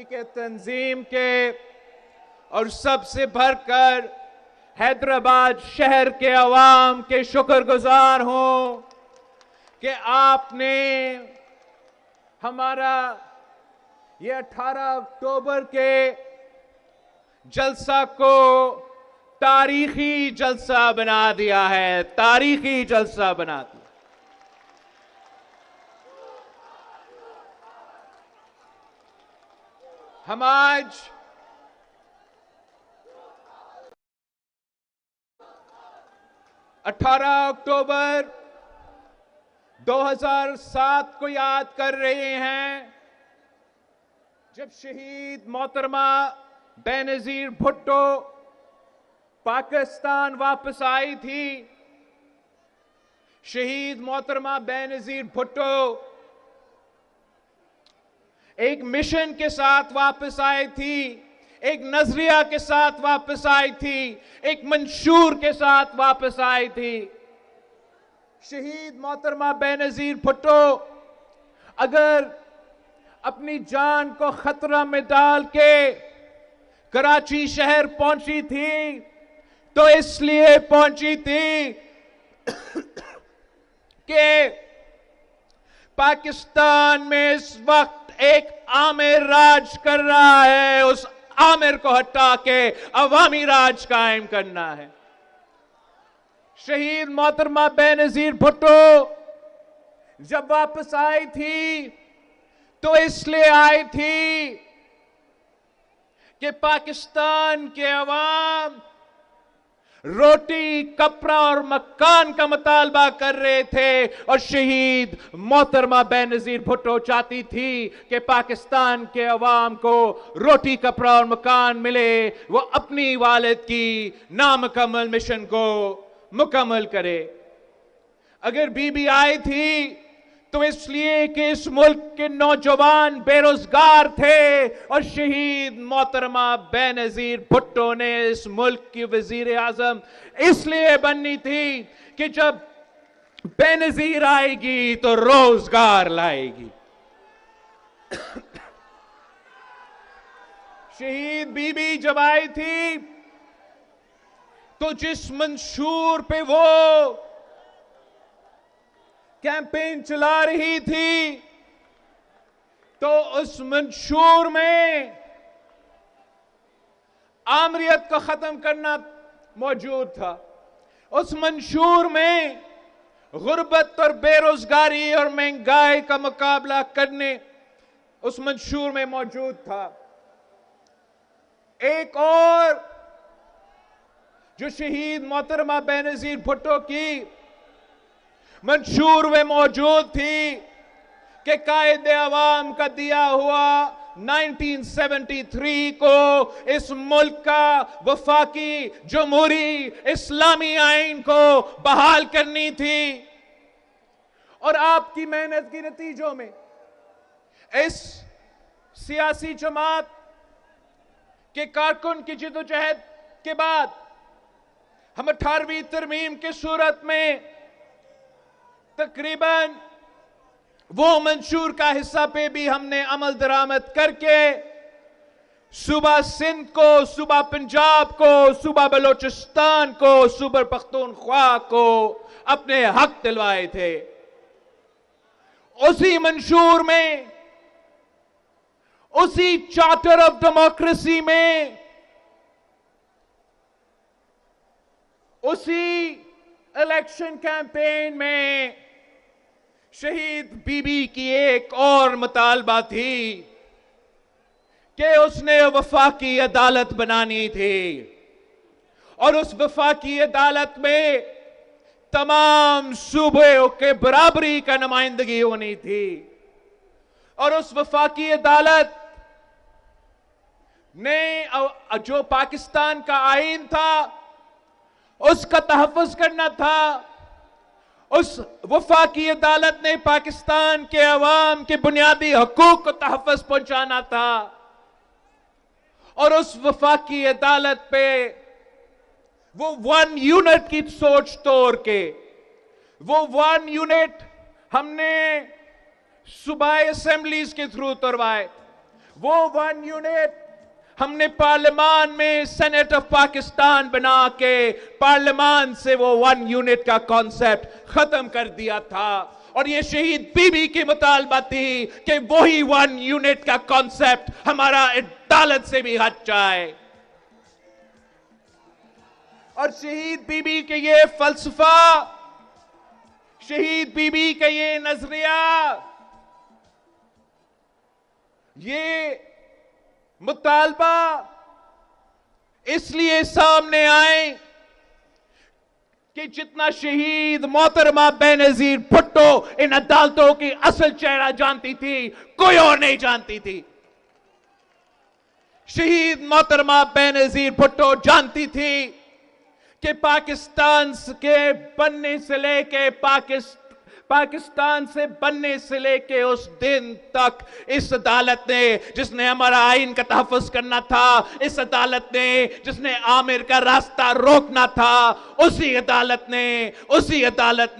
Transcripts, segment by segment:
के तंजीम के और सबसे भरकर हैदराबाद शहर के अवाम के शुक्रगुजार हूं कि आपने हमारा ये 18 अक्टूबर के जलसा को तारीखी जलसा बना दिया है, तारीखी जलसा बना दिया। हम आज अक्टूबर 2007 को याद कर रहे हैं, जब शहीद मोहतरमा बेनजीर भुट्टो पाकिस्तान वापस आई थी। शहीद मोहतरमा बेनजीर भुट्टो एक मिशन के साथ वापस आई थी, एक नजरिया के साथ वापस आई थी, एक मंशूर के साथ वापस आई थी। शहीद मोहतरमा बेनजीर भुट्टो अगर अपनी जान को खतरा में डाल के कराची शहर पहुंची थी तो इसलिए पहुंची थी कि पाकिस्तान में इस वक्त एक आमिर राज कर रहा है, उस आमिर को हटा के अवामी राज कायम करना है। शहीद मोहतरमा बेनजीर भुट्टो जब वापस आई थी तो इसलिए आई थी कि पाकिस्तान के अवाम रोटी, कपड़ा और मकान का मुतालबा कर रहे थे और शहीद मोहतरमा बेनजीर भुट्टो चाहती थी कि पाकिस्तान के अवाम को रोटी, कपड़ा और मकान मिले, वो अपनी वालिद की नामुकम्मल मिशन को मुकम्मल करे। अगर बीबी आई थी तो इसलिए कि इस मुल्क के नौजवान बेरोजगार थे और शहीद मोहतरमा बेनजीर भुट्टो ने इस मुल्क की वजीर आजम इसलिए बननी थी कि जब बेनजीर आएगी तो रोजगार लाएगी। शहीद बीबी जब आई थी तो जिस मंशूर पे वो कैंपेन चला रही थी तो उस मंशूर में आमरियत को खत्म करना मौजूद था। उस मंशूर में गुर्बत और बेरोजगारी और महंगाई का मुकाबला करने उस मंशूर में मौजूद था। एक और जो शहीद मोहतरमा बेनजीर भुट्टो की मंशूर में मौजूद थी कि कायदे अवाम का दिया हुआ 1973 को इस मुल्क का वफाकी जमहूरी इस्लामी आइन को बहाल करनी थी। और आपकी मेहनत के नतीजों में इस सियासी जमात के कारकुन की जिदोजहद के बाद हम 18वीं तरमीम की सूरत में तकरीबन वो मंशूर का हिस्सा पे भी हमने अमल दरामद करके सूबा सिंध को, सूबा पंजाब को, सूबा बलोचिस्तान को, सूबा पख्तूनख्वा को अपने हक दिलवाए थे। उसी मंशूर में, उसी चार्टर ऑफ डेमोक्रेसी में, उसी इलेक्शन कैंपेन में शहीद बीबी की एक और मुतालबा थी कि उसने वफाकी अदालत बनानी थी और उस वफाकी अदालत में तमाम सूबों के बराबरी का नुमाइंदगी होनी थी। और उस वफाकी अदालत ने जो पाकिस्तान का आईन था उसका तहफ़्फ़ुज़ करना था। उस वफाकी अदालत ने पाकिस्तान के अवाम के बुनियादी हकूक को तहफ़्फ़ुज़ पहुंचाना था। और उस वफाकी अदालत पे वो 1 यूनिट की सोच तोड़ के, वो 1 यूनिट हमने सूबाई असेंबलीज के थ्रू तोड़वाए, वो 1 यूनिट हमने पार्लियामान में सेनेट ऑफ पाकिस्तान बना के पार्लियामान से वो 1 यूनिट का कॉन्सेप्ट खत्म कर दिया था। और ये शहीद बीबी की मुतालबा थी कि वही 1 यूनिट का कॉन्सेप्ट हमारा अदालत से भी हट जाए। और शहीद बीबी के ये फलसफा, शहीद बीबी का ये नजरिया, ये मुतालबा इसलिए सामने आए कि जितना शहीद मोहतरमा बेनजीर भुट्टो इन अदालतों की असल चेहरा जानती थी, कोई और नहीं जानती थी। शहीद मोहतरमा बेनजीर भुट्टो जानती थी कि पाकिस्तान के बनने से लेके पाकिस्तान से बनने से लेके उस दिन तक इस अदालत ने, जिसने हमारा आइन का तहफ़्फ़ुज़ करना था, इस अदालत ने जिसने आमिर का रास्ता रोकना था, उसी अदालत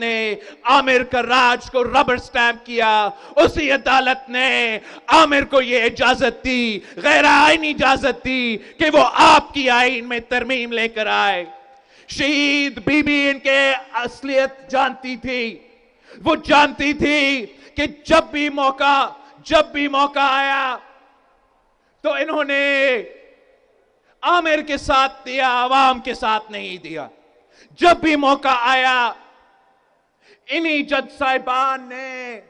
ने आमिर का राज को रबर स्टैंप किया। उसी अदालत ने आमिर को यह इजाजत दी, गैर आईनी इजाजत दी कि वो आपकी आइन में तरमीम लेकर आए। शहीद बीबी इनके असलियत जानती थी। वो जानती थी कि जब भी मौका आया तो इन्होंने आमिर के साथ दिया, आवाम के साथ नहीं दिया। जब भी मौका आया इन्हीं जज साहिबान ने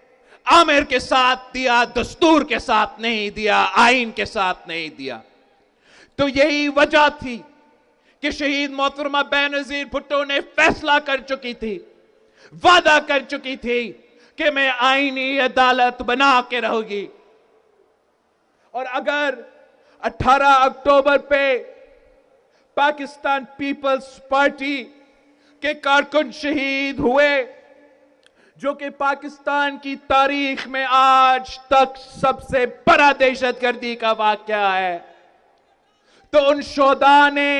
आमिर के साथ दिया, दस्तूर के साथ नहीं दिया, आइन के साथ नहीं दिया। तो यही वजह थी कि शहीद मोहतरमा बेनजीर भुट्टो ने फैसला कर चुकी थी, वादा कर चुकी थी कि मैं आईनी अदालत बना के रहूंगी। और अगर 18 अक्टूबर पे पाकिस्तान पीपल्स पार्टी के कारकुन शहीद हुए, जो कि पाकिस्तान की तारीख में आज तक सबसे बड़ा दहशतगर्दी का वाकया है, तो उन शोहदा ने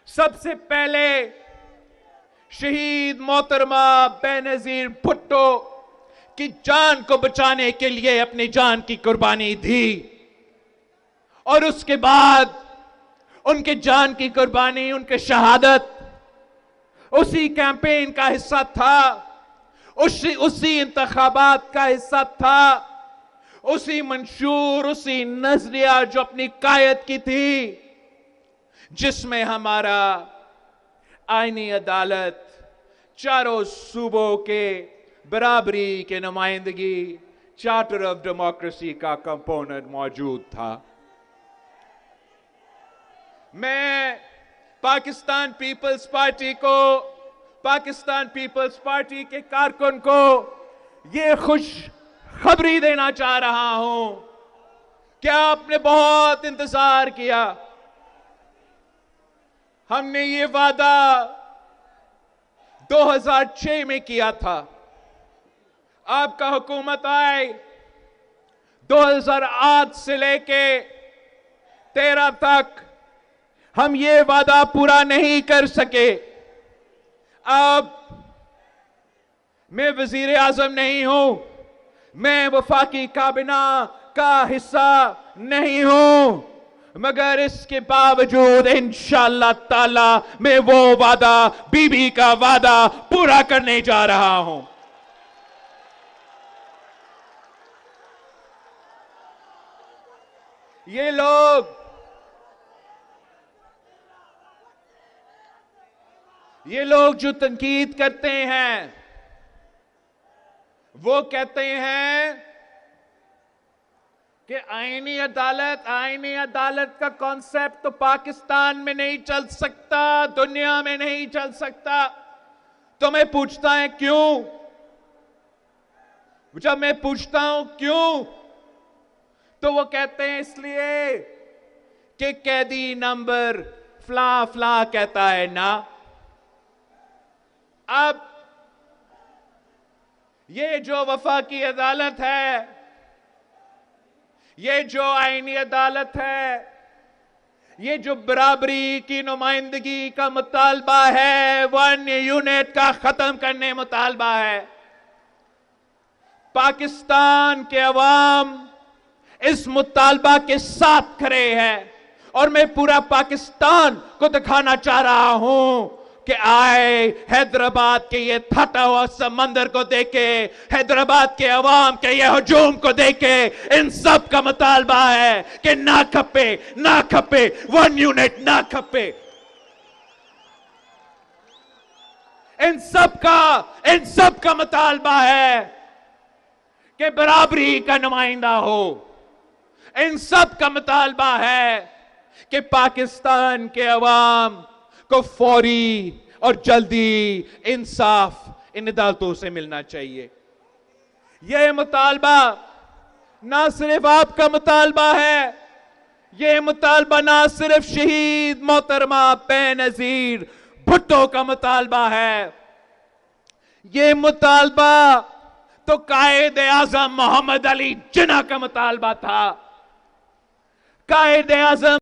सबसे पहले शहीद मोहतरमा बेनजीर भुट्टो की जान को बचाने के लिए अपनी जान की कुर्बानी दी। और उसके बाद उनके जान की कुर्बानी, उनके शहादत उसी कैंपेन का हिस्सा था, उसी इंतखाबात का हिस्सा था, उसी मंशूर, उसी नजरिया जो अपनी कायद की थी, जिसमें हमारा आईनी अदालत चारों सूबों के बराबरी के नुमाइंदगी, चार्टर ऑफ डेमोक्रेसी का कंपोनेंट मौजूद था। मैं पाकिस्तान पीपल्स पार्टी के कारकुन को यह खुश खबरी देना चाह रहा हूं कि आपने बहुत इंतजार किया। हमने ये वादा 2006 में किया था। आपका हुकूमत आए 2008 से लेके 13 तक हम ये वादा पूरा नहीं कर सके। अब मैं वजीर आजम नहीं हूं, मैं वफाकी काबिना का हिस्सा नहीं हूं, मगर इसके बावजूद इंशाअल्लाह ताला मैं वो वादा, बीबी का वादा पूरा करने जा रहा हूं। ये लोग जो तनकीद करते हैं, वो कहते हैं कि आईनी अदालत का कॉन्सेप्ट तो पाकिस्तान में नहीं चल सकता, दुनिया में नहीं चल सकता। तो मैं पूछता है क्यों? जब मैं पूछता हूं क्यों, तो वो कहते हैं इसलिए कि कैदी नंबर फला फला कहता है ना। अब ये जो वफाकी अदालत है, ये जो आईनी अदालत है, ये जो बराबरी की नुमाइंदगी का मुतालबा है, 1 यूनिट का खत्म करने मुतालबा है, पाकिस्तान के अवाम इस मुतालबा के साथ खड़े हैं और मैं पूरा पाकिस्तान को दिखाना चाह रहा हूं कि आए हैदराबाद के ये फटा हुआ समंदर को देखे, हैदराबाद के अवाम के ये हुजूम को देखे। इन सब का मुतालबा है कि ना खपे, ना खपे, 1 यूनिट ना खपे। इन सब का मुतालबा है कि बराबरी का नुमाइंदा हो। इन सब का मुतालबा है कि पाकिस्तान के अवाम को फौरी और जल्दी इंसाफ इन अदालतों से मिलना चाहिए। यह मुतालबा ना सिर्फ आपका मुतालबा है, यह मुतालबा ना सिर्फ शहीद मोहतरमा बेनजीर भुट्टो का मुतालबा है, यह मुतालबा तो कायद आजम मोहम्मद अली जिन्ना का मुतालबा था। कायद आजम